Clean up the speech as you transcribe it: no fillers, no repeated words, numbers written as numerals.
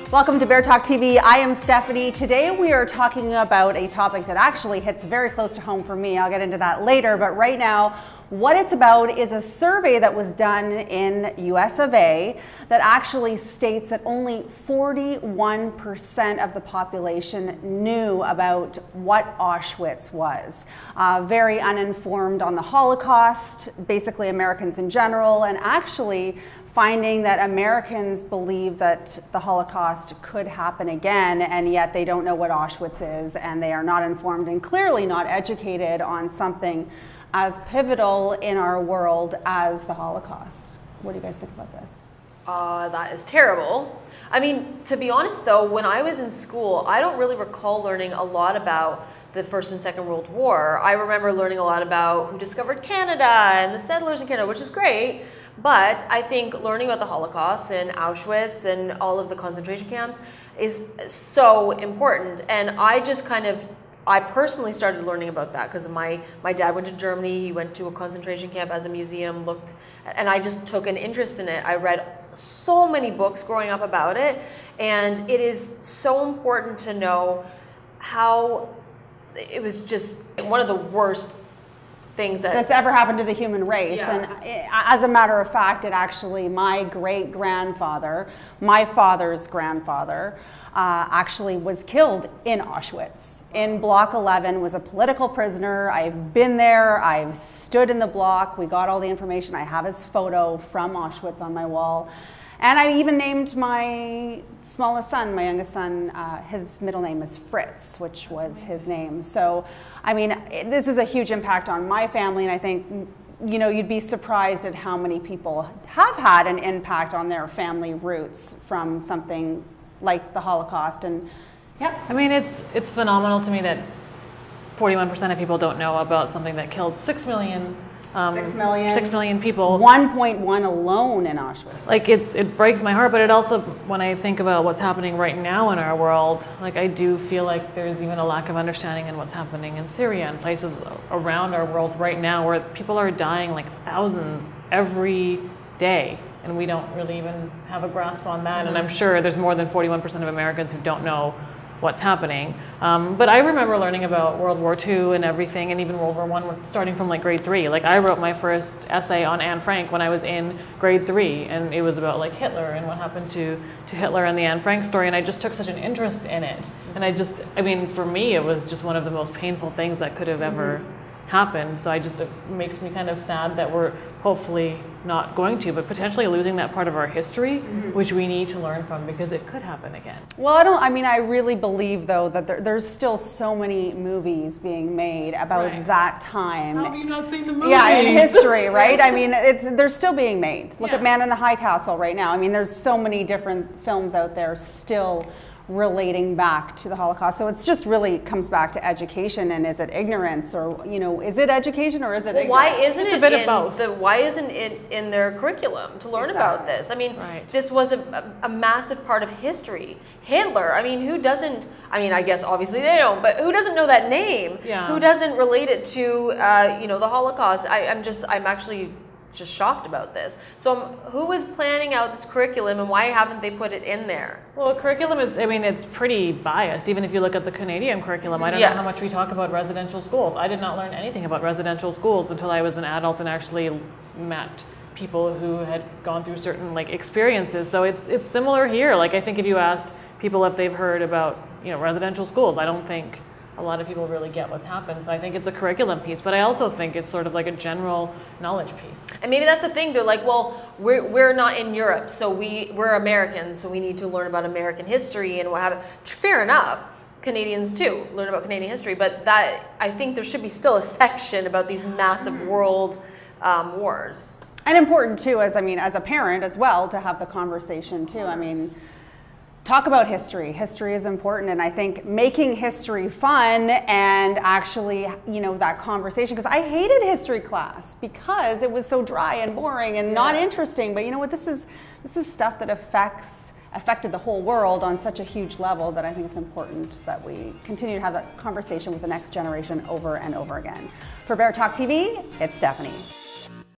Welcome to Bear Talk TV. I am Stephanie. Today we are talking about a topic that actually hits very close to home for me. I'll get into that later, but right now what it's about is a survey that was done in US of A that actually states that only 41% of the population knew about what Auschwitz was. Very uninformed on the Holocaust, basically Americans in general, and actually finding that Americans believe that the Holocaust could happen again, and yet they don't know what Auschwitz is, and they are not informed and clearly not educated on something as pivotal in our world as the Holocaust. What do you guys think about this? That is terrible. I mean, to be honest though, when I was in school, I don't really recall learning a lot about the First and Second World War. I remember learning a lot about who discovered Canada and the settlers in Canada, which is great. But I think learning about the Holocaust and Auschwitz and all of the concentration camps is so important. And I personally started learning about that because my dad went to Germany. He went to a concentration camp as a museum, and I just took an interest in it. I read so many books growing up about it. And it is so important to know how it was just one of the worst things that's ever happened to the human race. Yeah. And as a matter of fact, it actually, my great-grandfather, my father's grandfather, actually was killed in Auschwitz. In Block 11, was a political prisoner. I've been there, I've stood in the block, we got all the information. I have his photo from Auschwitz on my wall. And I even named my smallest son, my youngest son, his middle name is Fritz, which was his name. So, I mean, this is a huge impact on my family, and I think, you know, you'd be surprised at how many people have had an impact on their family roots from something like the Holocaust. And yeah. I mean, it's phenomenal to me that 41% of people don't know about something that killed 6 million people. 1.1 alone in Auschwitz. Like, it breaks my heart, but it also, when I think about what's happening right now in our world, like, I do feel like there's even a lack of understanding in what's happening in Syria and places around our world right now where people are dying like thousands every day, and we don't really even have a grasp on that. And I'm sure there's more than 41% of Americans who don't know what's happening. But I remember learning about World War II and everything, and even World War I, starting from like grade 3. Like, I wrote my first essay on Anne Frank when I was in grade 3, and it was about like Hitler and what happened to Hitler and the Anne Frank story, and I just took such an interest in it. And I mean, for me, it was just one of the most painful things that could have ever happened. So it makes me kind of sad that we're hopefully not going to, but potentially losing that part of our history, which we need to learn from, because it could happen again. Well, I really believe though that there's still so many movies being made about that time. How have you not seen the movies? Yeah, in history, right? I mean, they're still being made. Look at Man in the High Castle right now. I mean, there's so many different films out there still relating back to the Holocaust. So it's just really comes back to education, and is it ignorance, or, you know, is it education or is it ignorance? Why isn't it's a bit of both. Why isn't it in their curriculum to learn about this? I mean, this was a massive part of history. Hitler, I mean, who doesn't, I mean, I guess obviously they don't, but who doesn't know that name? Yeah. Who doesn't relate it to, you know, the Holocaust? I'm actually just shocked about this. So who is planning out this curriculum, and why haven't they put it in there? Well, curriculum is, I mean, it's pretty biased. Even if you look at the Canadian curriculum, I don't know how much we talk about residential schools. I did not learn anything about residential schools until I was an adult and actually met people who had gone through certain like experiences. So it's similar here. Like, I think if you asked people if they've heard about, you know, residential schools, I don't think a lot of people really get what's happened. So I think it's a curriculum piece, but I also think it's sort of like a general knowledge piece. And maybe that's the thing. They're like, well, we're not in Europe, so we're Americans, so we need to learn about American history and what happened. Fair enough. Canadians too learn about Canadian history, but that, I think there should be still a section about these massive world wars. And important too, as a parent as well, to have the conversation too. I mean, talk about history. History is important, and I think making history fun and actually, you know, that conversation, because I hated history class because it was so dry and boring and not interesting. But you know what? This is stuff that affected the whole world on such a huge level that I think it's important that we continue to have that conversation with the next generation over and over again. For Bear Talk TV, it's Stephanie.